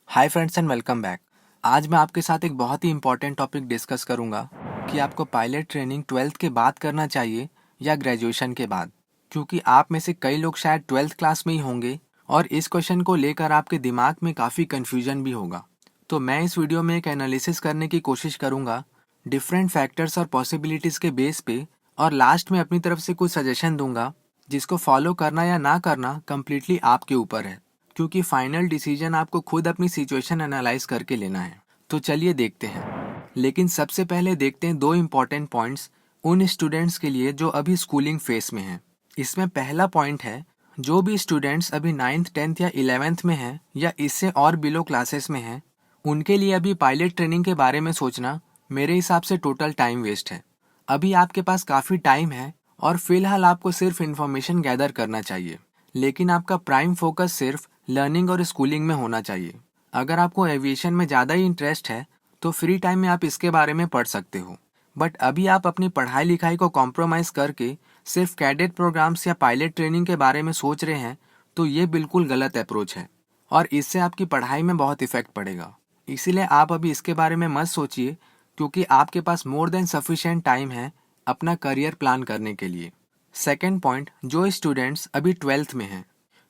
Hi friends and welcome back. आज मैं आपके साथ एक बहुत ही इंपॉर्टेंट टॉपिक डिस्कस करूंगा कि आपको पायलट ट्रेनिंग 12th के बाद करना चाहिए या ग्रेजुएशन के बाद, क्योंकि आप में से कई लोग शायद 12th क्लास में ही होंगे और इस क्वेश्चन को लेकर आपके दिमाग में काफ़ी कन्फ्यूजन भी होगा। तो मैं इस वीडियो में एक एनालिसिस करने की कोशिश करूंगा डिफरेंट फैक्टर्स और पॉसिबिलिटीज़ के बेस पे, और लास्ट में अपनी तरफ से कुछ सजेशन दूंगा जिसको फॉलो करना या ना करना कम्प्लीटली आपके ऊपर है, क्योंकि फाइनल डिसीजन आपको खुद अपनी सिचुएशन एनालाइज करके लेना है। तो चलिए देखते हैं। लेकिन सबसे पहले देखते हैं दो इम्पॉर्टेंट पॉइंट्स उन स्टूडेंट्स के लिए जो अभी स्कूलिंग फेस में हैं। इसमें पहला पॉइंट है, जो भी स्टूडेंट्स अभी 9th 10th या 11th में हैं या इससे और बिलो क्लासेस में हैं, उनके लिए अभी पायलट ट्रेनिंग के बारे में सोचना मेरे हिसाब से टोटल टाइम वेस्ट है। अभी आपके पास काफ़ी टाइम है और फिलहाल आपको सिर्फ इन्फॉर्मेशन गैदर करना चाहिए, लेकिन आपका प्राइम फोकस सिर्फ लर्निंग और स्कूलिंग में होना चाहिए। अगर आपको एविएशन में ज़्यादा ही इंटरेस्ट है तो फ्री टाइम में आप इसके बारे में पढ़ सकते हो, बट अभी आप अपनी पढ़ाई लिखाई को कॉम्प्रोमाइज़ करके सिर्फ कैडेट प्रोग्राम्स या पायलट ट्रेनिंग के बारे में सोच रहे हैं, तो ये बिल्कुल गलत अप्रोच है और इससे आपकी पढ़ाई में बहुत इफेक्ट पड़ेगा। इसीलिए आप अभी इसके बारे में मत सोचिए, क्योंकि आपके पास मोर देन सफिशिएंट टाइम है अपना करियर प्लान करने के लिए। सेकेंड पॉइंट, जो स्टूडेंट्स अभी 12th में हैं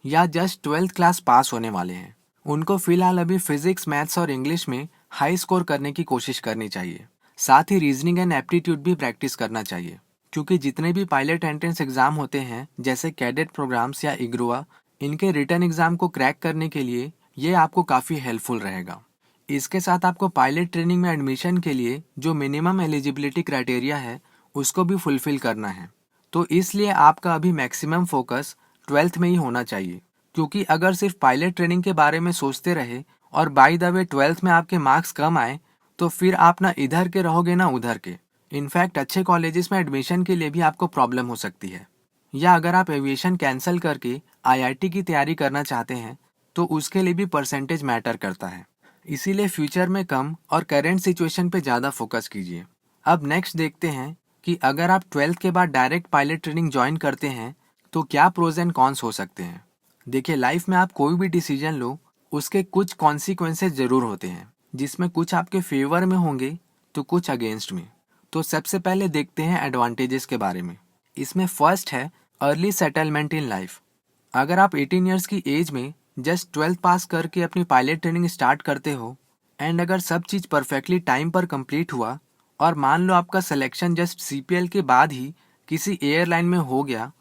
या जस्ट 12th क्लास पास होने वाले हैं, उनको फिलहाल अभी फिजिक्स, मैथ्स और इंग्लिश में हाई स्कोर करने की कोशिश करनी चाहिए। साथ ही रीजनिंग एंड एप्टीट्यूड भी प्रैक्टिस करना चाहिए, क्योंकि जितने भी पायलट एंट्रेंस एग्जाम होते हैं जैसे कैडेट प्रोग्राम्स या इग्रुआ, इनके रिटर्न एग्जाम को क्रैक करने के लिए ये आपको काफ़ी हेल्पफुल रहेगा। इसके साथ आपको पायलट ट्रेनिंग में एडमिशन के लिए जो मिनिमम एलिजिबिलिटी क्राइटेरिया है उसको भी फुलफिल करना है। तो इसलिए आपका अभी मैक्सिमम फोकस 12th में ही होना चाहिए, क्योंकि अगर सिर्फ पायलट ट्रेनिंग के बारे में सोचते रहे और बाय द वे 12th में आपके मार्क्स कम आए, तो फिर आप ना इधर के रहोगे ना उधर के। इनफैक्ट अच्छे कॉलेजेस में एडमिशन के लिए भी आपको प्रॉब्लम हो सकती है। या अगर आप एविएशन कैंसिल करके आईआईटी की तैयारी करना चाहते हैं तो उसके लिए भी परसेंटेज मैटर करता है। इसीलिए फ्यूचर में कम और करेंट सिचुएशन पे ज़्यादा फोकस कीजिए। अब नेक्स्ट देखते हैं कि अगर आप 12th के बाद डायरेक्ट पायलट ट्रेनिंग ज्वाइन करते हैं तो क्या प्रोज एंड कॉन्स हो सकते हैं। देखिए, लाइफ में आप कोई भी डिसीजन लो उसके कुछ कॉन्सिक्वेंसेज ज़रूर होते हैं, जिसमें कुछ आपके फेवर में होंगे तो कुछ अगेंस्ट में। तो सबसे पहले देखते हैं एडवांटेजेस के बारे में। इसमें फर्स्ट है अर्ली सेटलमेंट इन लाइफ। अगर आप 18 ईयर्स की एज में जस्ट 12th पास करके अपनी पायलट ट्रेनिंग स्टार्ट करते हो एंड अगर सब चीज़ परफेक्टली टाइम पर कंप्लीट हुआ और मान लो आपका सिलेक्शन जस्ट सीपीएल के बाद ही किसी एयरलाइन में हो गया,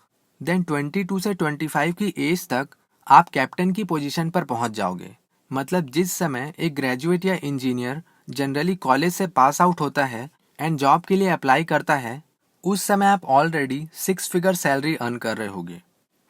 देन 22 से 25 की एज तक आप कैप्टन की पोजीशन पर पहुंच जाओगे। मतलब जिस समय एक ग्रेजुएट या इंजीनियर जनरली कॉलेज से पास आउट होता है एंड जॉब के लिए अप्लाई करता है, उस समय आप ऑलरेडी 6 फिगर सैलरी अर्न कर रहे होगे।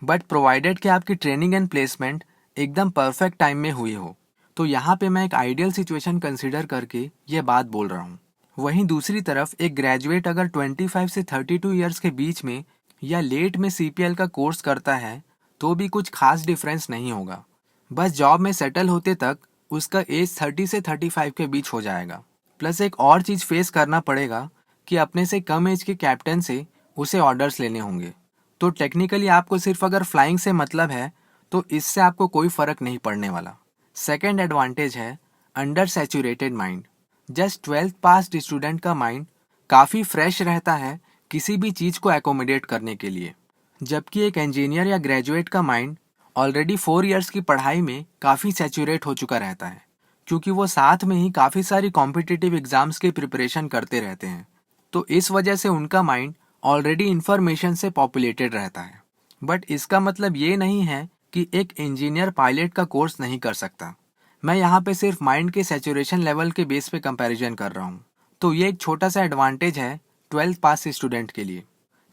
बट प्रोवाइडेड कि आपकी ट्रेनिंग एंड प्लेसमेंट एकदम परफेक्ट टाइम में हुई हो। तो यहाँ पे मैं एक आइडियल सिचुएशन कंसिडर करके ये बात बोल रहा हूँ। वहीं दूसरी तरफ एक ग्रेजुएट अगर 25 से 32 ईयर्स के बीच में या लेट में सीपीएल का कोर्स करता है तो भी कुछ खास डिफरेंस नहीं होगा। बस जॉब में सेटल होते तक उसका एज 30 से 35 के बीच हो जाएगा। प्लस एक और चीज़ फेस करना पड़ेगा कि अपने से कम एज के कैप्टन से उसे ऑर्डर्स लेने होंगे। तो टेक्निकली आपको सिर्फ अगर फ्लाइंग से मतलब है तो इससे आपको कोई फ़र्क नहीं पड़ने वाला। सेकेंड एडवांटेज है under saturated mind. Just 12th passed student का माइंड काफ़ी फ्रेश रहता है किसी भी चीज़ को एकोमोडेट करने के लिए, जबकि एक इंजीनियर या ग्रेजुएट का माइंड ऑलरेडी 4 ईयर्स की पढ़ाई में काफ़ी सैचुरेट हो चुका रहता है, क्योंकि वो साथ में ही काफ़ी सारी कॉम्पिटिटिव एग्जाम्स की प्रिपरेशन करते रहते हैं। तो इस वजह से उनका माइंड ऑलरेडी इन्फॉर्मेशन से पॉपुलेटेड रहता है। बट इसका मतलब ये नहीं है कि एक इंजीनियर पायलट का कोर्स नहीं कर सकता। मैं यहाँ पे सिर्फ माइंड के सैचुरेशन लेवल के बेस पे कंपैरिजन कर रहा हूँ। तो ये एक छोटा सा एडवांटेज है 12th पास स्टूडेंट के लिए।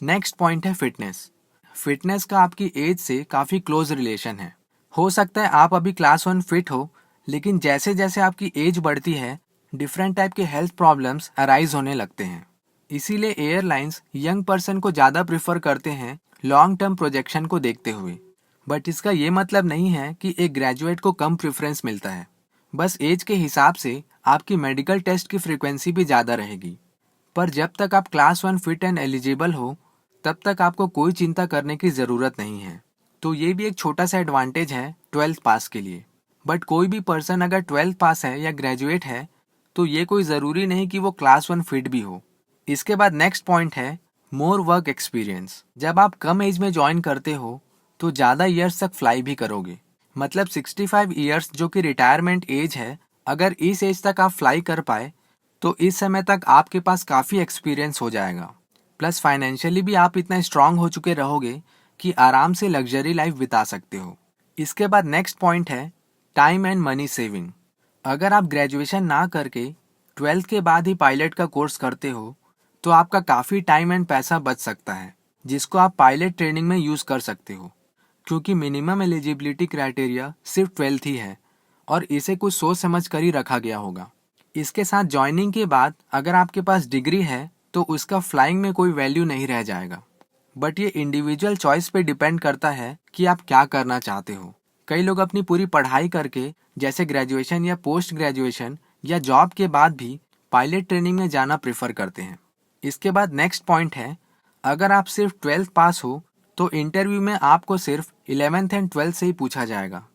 नेक्स्ट पॉइंट है फिटनेस। फिटनेस का आपकी एज से काफ़ी क्लोज रिलेशन है। हो सकता है आप अभी क्लास 1 फिट हो, लेकिन जैसे जैसे आपकी एज बढ़ती है डिफरेंट टाइप के हेल्थ प्रॉब्लम्स अराइज होने लगते हैं। इसीलिए एयरलाइंस यंग पर्सन को ज़्यादा प्रिफर करते हैं लॉन्ग टर्म प्रोजेक्शन को देखते हुए। बट इसका ये मतलब नहीं है कि एक ग्रेजुएट को कम प्रेफरेंस मिलता है। बस एज के हिसाब से आपकी मेडिकल टेस्ट की फ्रीक्वेंसी भी ज़्यादा रहेगी। पर जब तक आप क्लास 1 फिट एंड एलिजिबल हो तब तक आपको कोई चिंता करने की ज़रूरत नहीं है। तो ये भी एक छोटा सा एडवांटेज है 12th पास के लिए। बट कोई भी पर्सन अगर 12th पास है या ग्रेजुएट है तो ये कोई ज़रूरी नहीं कि वो क्लास 1 फिट भी हो। इसके बाद नेक्स्ट पॉइंट है मोर वर्क एक्सपीरियंस। जब आप कम एज में ज्वाइन करते हो तो ज़्यादा ईयर्स तक फ्लाई भी करोगे। मतलब 65 ईयर्स जो कि रिटायरमेंट एज है, अगर इस एज तक आप फ्लाई कर पाए तो इस समय तक आपके पास काफ़ी एक्सपीरियंस हो जाएगा। प्लस फाइनेंशियली भी आप इतना स्ट्रांग हो चुके रहोगे कि आराम से लग्जरी लाइफ बिता सकते हो। इसके बाद नेक्स्ट पॉइंट है टाइम एंड मनी सेविंग। अगर आप ग्रेजुएशन ना करके 12th के बाद ही पायलट का कोर्स करते हो तो आपका काफ़ी टाइम एंड पैसा बच सकता है, जिसको आप पायलट ट्रेनिंग में यूज़ कर सकते हो। क्योंकि मिनिमम एलिजिबिलिटी क्राइटेरिया सिर्फ 12th ही है और इसे कुछ सोच समझ कर ही रखा गया होगा। इसके साथ ज्वाइनिंग के बाद अगर आपके पास डिग्री है तो उसका फ्लाइंग में कोई वैल्यू नहीं रह जाएगा। बट ये इंडिविजुअल चॉइस पे डिपेंड करता है कि आप क्या करना चाहते हो। कई लोग अपनी पूरी पढ़ाई करके जैसे ग्रेजुएशन या पोस्ट ग्रेजुएशन या जॉब के बाद भी पायलट ट्रेनिंग में जाना प्रेफर करते हैं। इसके बाद नेक्स्ट पॉइंट है अगर आप सिर्फ 12th पास हो तो इंटरव्यू में आपको सिर्फ 11th एंड 12th से ही पूछा जाएगा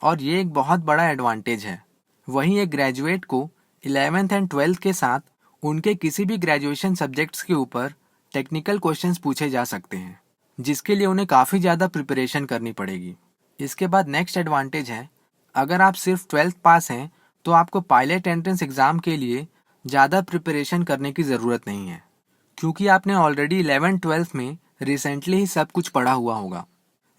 और ये एक बहुत बड़ा एडवांटेज है। वहीं एक ग्रेजुएट को 11th एंड 12th के साथ उनके किसी भी ग्रेजुएशन सब्जेक्ट्स के ऊपर टेक्निकल क्वेश्चंस पूछे जा सकते हैं, जिसके लिए उन्हें काफ़ी ज़्यादा प्रिपरेशन करनी पड़ेगी। इसके बाद नेक्स्ट एडवांटेज है अगर आप सिर्फ 12th पास हैं तो आपको पायलट एंट्रेंस एग्ज़ाम के लिए ज़्यादा प्रिपरेशन करने की ज़रूरत नहीं है, क्योंकि आपने ऑलरेडी 11th-12th में रिसेंटली ही सब कुछ पढ़ा हुआ होगा,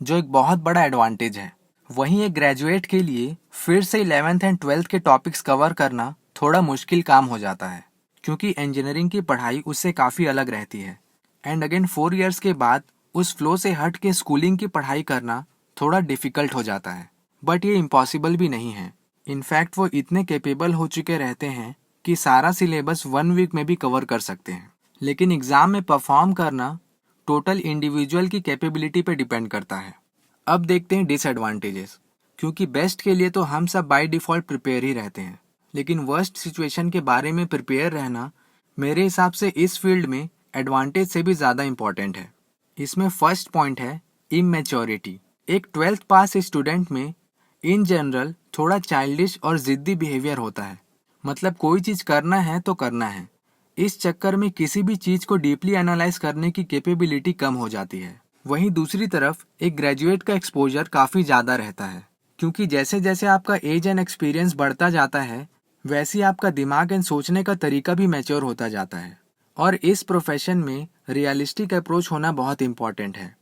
जो एक बहुत बड़ा एडवांटेज है। वहीं एक ग्रेजुएट के लिए फिर से 11th एंड 12th के टॉपिक्स कवर करना थोड़ा मुश्किल काम हो जाता है, क्योंकि इंजीनियरिंग की पढ़ाई उससे काफ़ी अलग रहती है। एंड अगेन 4 इयर्स के बाद उस फ्लो से हट के स्कूलिंग की पढ़ाई करना थोड़ा डिफ़िकल्ट हो जाता है। बट ये इम्पॉसिबल भी नहीं है। इनफैक्ट वो इतने कैपेबल हो चुके रहते हैं कि सारा सिलेबस 1 वीक में भी कवर कर सकते हैं। लेकिन एग्ज़ाम में परफॉर्म करना टोटल इंडिविजुअल की कैपेबिलिटी पे डिपेंड करता है। अब देखते हैं डिसएडवांटेजेस, क्योंकि बेस्ट के लिए तो हम सब बाय डिफ़ॉल्ट प्रिपेयर ही रहते हैं, लेकिन वर्स्ट सिचुएशन के बारे में प्रिपेयर रहना मेरे हिसाब से इस फील्ड में एडवांटेज से भी ज़्यादा इम्पॉर्टेंट है। इसमें फर्स्ट पॉइंट है इमेच्योरिटी। एक 12th पास स्टूडेंट में इन जनरल थोड़ा चाइल्डिश और ज़िद्दी बिहेवियर होता है। मतलब कोई चीज़ करना है तो करना है। इस चक्कर में किसी भी चीज़ को डीपली एनालाइज करने की कैपेबिलिटी कम हो जाती है। वहीं दूसरी तरफ एक ग्रेजुएट का एक्सपोजर काफ़ी ज़्यादा रहता है, क्योंकि जैसे जैसे आपका एज एंड एक्सपीरियंस बढ़ता जाता है वैसे ही आपका दिमाग एंड सोचने का तरीका भी मैच्योर होता जाता है। और इस प्रोफेशन में रियलिस्टिक अप्रोच होना बहुत इम्पॉर्टेंट है।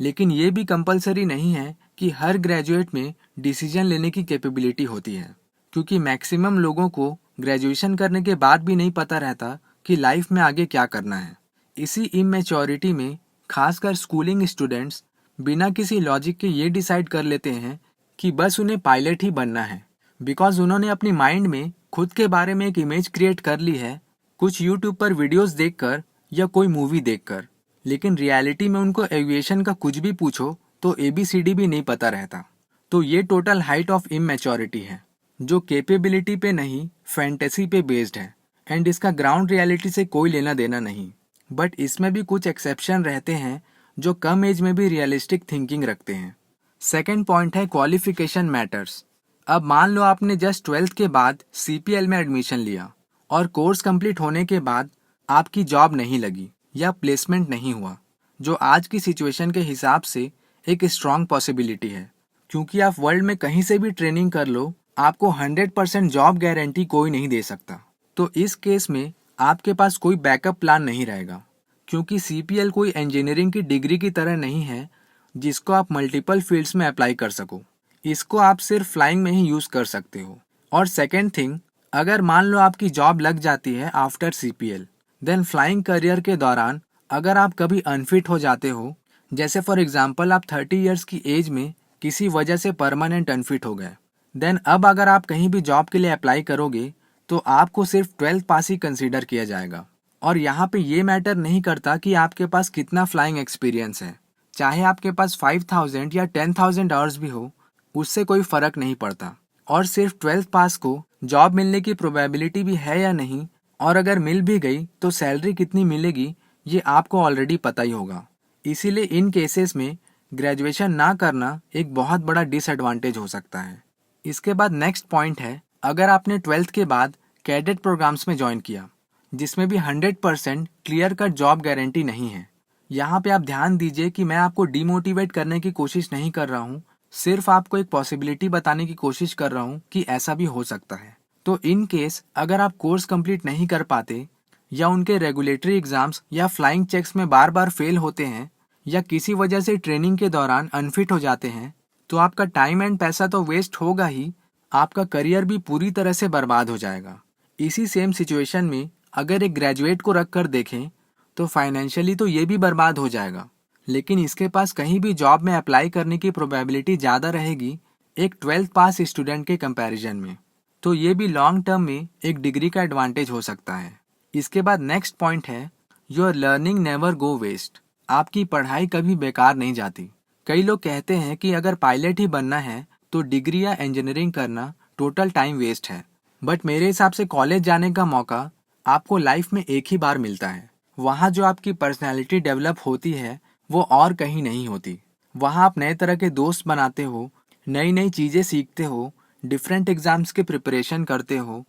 लेकिन ये भी कंपलसरी नहीं है कि हर ग्रेजुएट में डिसीजन लेने की कैपेबिलिटी होती है, क्योंकि मैक्सिमम लोगों को ग्रेजुएशन करने के बाद भी नहीं पता रहता कि लाइफ में आगे क्या करना है। इसी इमेच्योरिटी में खासकर स्कूलिंग स्टूडेंट्स बिना किसी लॉजिक के ये डिसाइड कर लेते हैं कि बस उन्हें पायलट ही बनना है, बिकॉज उन्होंने अपनी माइंड में खुद के बारे में एक इमेज क्रिएट कर ली है, कुछ यूट्यूब पर वीडियोस देखकर या कोई मूवी देखकर। लेकिन रियलिटी में उनको एविएशन का कुछ भी पूछो तो ABCD भी नहीं पता रहता। तो ये टोटल हाइट ऑफ इमेच्योरिटी है, जो कैपेबिलिटी पे नहीं फैंटेसी पे बेस्ड है, एंड इसका ग्राउंड रियलिटी से कोई लेना देना नहीं। बट इसमें भी कुछ एक्सेप्शन रहते हैं जो कम एज में भी रियलिस्टिक थिंकिंग रखते हैं। सेकेंड पॉइंट है क्वालिफिकेशन मैटर्स। अब मान लो आपने जस्ट 12th के बाद CPL में एडमिशन लिया और कोर्स कंप्लीट होने के बाद आपकी जॉब नहीं लगी या प्लेसमेंट नहीं हुआ, जो आज की सिचुएशन के हिसाब से एक स्ट्रॉन्ग पॉसिबिलिटी है, क्योंकि आप वर्ल्ड में कहीं से भी ट्रेनिंग कर लो, आपको 100% जॉब गारंटी कोई नहीं दे सकता। तो इस केस में आपके पास कोई बैकअप प्लान नहीं रहेगा, क्योंकि CPL कोई इंजीनियरिंग की डिग्री की तरह नहीं है जिसको आप मल्टीपल फील्ड्स में अप्लाई कर सको। इसको आप सिर्फ फ्लाइंग में ही यूज़ कर सकते हो। और सेकेंड थिंग, अगर मान लो आपकी जॉब लग जाती है after CPL, then flying career के दौरान अगर आप कभी अनफिट हो जाते हो, जैसे फॉर एग्जांपल आप 30 इयर्स की एज में किसी वजह से परमानेंट अनफिट हो गए, देन अब अगर आप कहीं भी जॉब के लिए अप्लाई करोगे तो आपको सिर्फ 12th पास ही कंसीडर किया जाएगा। और यहाँ पे ये मैटर नहीं करता कि आपके पास कितना फ्लाइंग एक्सपीरियंस है, चाहे आपके पास 5000 या 10,000 आवर्स भी हो, उससे कोई फ़र्क नहीं पड़ता। और सिर्फ 12th पास को जॉब मिलने की प्रोबेबिलिटी भी है या नहीं, और अगर मिल भी गई तो सैलरी कितनी मिलेगी ये आपको ऑलरेडी पता ही होगा। इसीलिए इन केसेस में ग्रेजुएशन ना करना एक बहुत बड़ा डिसएडवांटेज हो सकता है। इसके बाद नेक्स्ट पॉइंट है, अगर आपने 12th के बाद कैडेट प्रोग्राम्स में ज्वाइन किया जिसमें भी 100% क्लियर कट जॉब गारंटी नहीं है। यहाँ पे आप ध्यान दीजिए कि मैं आपको डीमोटिवेट करने की कोशिश नहीं कर रहा हूँ, सिर्फ आपको एक पॉसिबिलिटी बताने की कोशिश कर रहा हूँ कि ऐसा भी हो सकता है। तो इन केस अगर आप कोर्स कंप्लीट नहीं कर पाते या उनके रेगुलेटरी एग्जाम्स या फ्लाइंग चेक्स में बार बार फेल होते हैं या किसी वजह से ट्रेनिंग के दौरान अनफिट हो जाते हैं, तो आपका टाइम एंड पैसा तो वेस्ट होगा ही, आपका करियर भी पूरी तरह से बर्बाद हो जाएगा। इसी सेम सिचुएशन में अगर एक ग्रेजुएट को रख कर देखें तो फाइनेंशियली तो ये भी बर्बाद हो जाएगा, लेकिन इसके पास कहीं भी जॉब में अप्लाई करने की प्रोबेबिलिटी ज़्यादा रहेगी एक 12th पास स्टूडेंट के कंपैरिजन में। तो ये भी लॉन्ग टर्म में एक डिग्री का एडवांटेज हो सकता है। इसके बाद नेक्स्ट पॉइंट है, your learning never go waste. आपकी पढ़ाई कभी बेकार नहीं जाती। कई लोग कहते हैं कि अगर पायलट ही बनना है तो डिग्री या इंजीनियरिंग करना टोटल टाइम वेस्ट है, बट मेरे हिसाब से कॉलेज जाने का मौका आपको लाइफ में एक ही बार मिलता है। वहाँ जो आपकी पर्सनैलिटी डेवलप होती है वो और कहीं नहीं होती। वहाँ आप नए तरह के दोस्त बनाते हो, नई नई चीज़ें सीखते हो, डिफरेंट एग्जाम्स के प्रिपरेशन करते हो।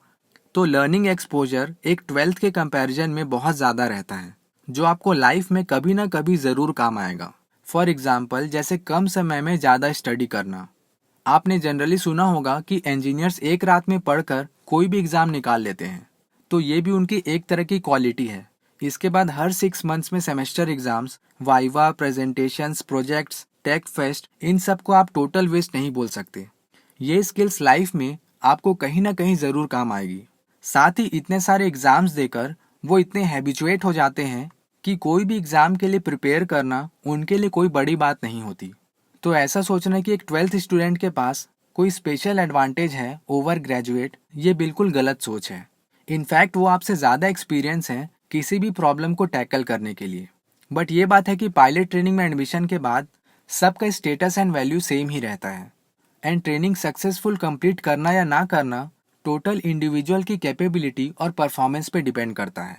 तो लर्निंग एक्सपोजर एक 12th के कंपैरिजन में बहुत ज़्यादा रहता है, जो आपको लाइफ में कभी ना कभी ज़रूर काम आएगा। फॉर एग्जाम्पल, जैसे कम समय में ज़्यादा स्टडी करना। आपने जनरली सुना होगा कि इंजीनियर्स एक रात में पढ़कर कोई भी एग्ज़ाम निकाल लेते हैं, तो ये भी उनकी एक तरह की क्वालिटी है। इसके बाद हर 6 मंथ्स में semester exams, viva, presentations, projects, tech fest, इन सब को आप टोटल वेस्ट नहीं बोल सकते। ये स्किल्स लाइफ में आपको कहीं ना कहीं ज़रूर काम आएगी। साथ ही इतने सारे एग्जाम्स देकर वो इतने हैबिचुएट हो जाते हैं कि कोई भी एग्ज़ाम के लिए प्रिपेयर करना उनके लिए कोई बड़ी बात नहीं होती। तो ऐसा सोचना कि एक 12th स्टूडेंट के पास कोई स्पेशल एडवांटेज है ओवर ग्रेजुएट, ये बिल्कुल गलत सोच है। इनफैक्ट वो आपसे ज़्यादा एक्सपीरियंस है किसी भी प्रॉब्लम को टैकल करने के लिए। बट ये बात है कि पायलट ट्रेनिंग में एडमिशन के बाद सबका स्टेटस एंड वैल्यू सेम ही रहता है, एंड ट्रेनिंग सक्सेसफुल कंप्लीट करना या ना करना टोटल इंडिविजुअल की कैपेबिलिटी और परफॉर्मेंस पे डिपेंड करता है।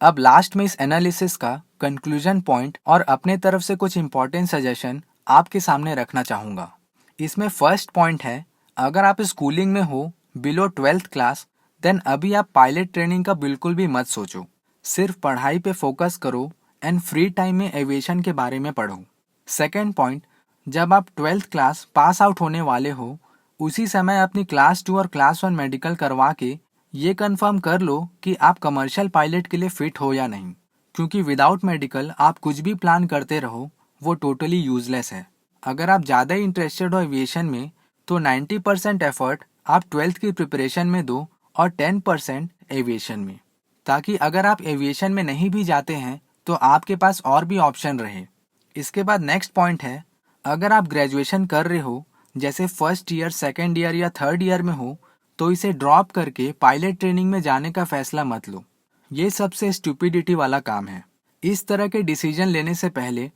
अब लास्ट में इस एनालिसिस का कंक्लूजन पॉइंट और अपने तरफ से कुछ इंपॉर्टेंट सजेशन आपके सामने रखना चाहूँगा। इसमें फर्स्ट पॉइंट है, अगर आप स्कूलिंग में हो बिलो 12th क्लास, देन अभी आप पायलट ट्रेनिंग का बिल्कुल भी मत सोचो। सिर्फ पढ़ाई पे फोकस करो एंड फ्री टाइम में एविएशन के बारे में पढ़ो। सेकेंड पॉइंट, जब आप 12th क्लास पास आउट होने वाले हो उसी समय अपनी क्लास 2 और क्लास 1 मेडिकल करवा के ये कंफर्म कर लो कि आप कमर्शियल पायलट के लिए फिट हो या नहीं, क्योंकि विदाउट मेडिकल आप कुछ भी प्लान करते रहो वो टोटली यूजलेस है। अगर आप ज़्यादा इंटरेस्टेड हो एविएशन में तो 90% एफर्ट आप 12th की प्रिपरेशन में दो और 10% एविएशन में, ताकि अगर आप एविएशन में नहीं भी जाते हैं तो आपके पास और भी ऑप्शन रहे। इसके बाद नेक्स्ट पॉइंट है, अगर आप ग्रेजुएशन कर रहे हो, जैसे फर्स्ट ईयर, सेकेंड ईयर या थर्ड ईयर में हो, तो इसे ड्रॉप करके पायलट ट्रेनिंग में जाने का फैसला मत लो। ये सबसे स्टूपिडिटी वाला काम है। इस तरह के डिसीजन लेने से पहले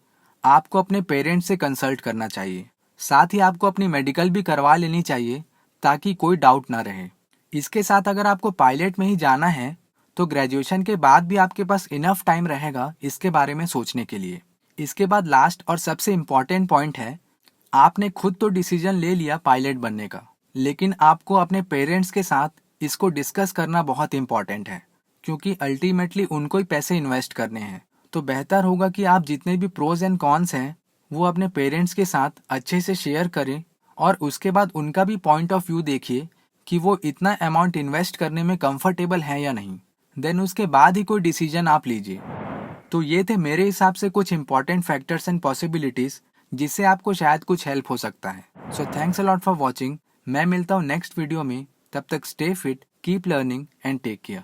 आपको अपने पेरेंट्स से कंसल्ट करना चाहिए। साथ ही आपको अपनी मेडिकल भी करवा लेनी चाहिए ताकि कोई डाउट ना रहे। इसके साथ अगर आपको पायलट में ही जाना है तो ग्रेजुएशन के बाद भी आपके पास इनफ टाइम रहेगा इसके बारे में सोचने के लिए। इसके बाद लास्ट और सबसे इम्पॉर्टेंट पॉइंट है, आपने खुद तो डिसीजन ले लिया पायलट बनने का, लेकिन आपको अपने पेरेंट्स के साथ इसको डिस्कस करना बहुत इम्पॉर्टेंट है, क्योंकि अल्टीमेटली उनको ही पैसे इन्वेस्ट करने हैं। तो बेहतर होगा कि आप जितने भी प्रोज एंड कॉन्स हैं वो अपने पेरेंट्स के साथ अच्छे से शेयर करें और उसके बाद उनका भी पॉइंट ऑफ व्यू देखिए कि वो इतना अमाउंट इन्वेस्ट करने में कंफर्टेबल है या नहीं। देन उसके बाद ही कोई डिसीजन आप लीजिए। तो ये थे मेरे हिसाब से कुछ इंपॉर्टेंट फैक्टर्स एंड पॉसिबिलिटीज़ जिससे आपको शायद कुछ हेल्प हो सकता है। So thanks a lot for watching. मैं मिलता हूँ नेक्स्ट वीडियो में, तब तक stay fit, keep learning and take care.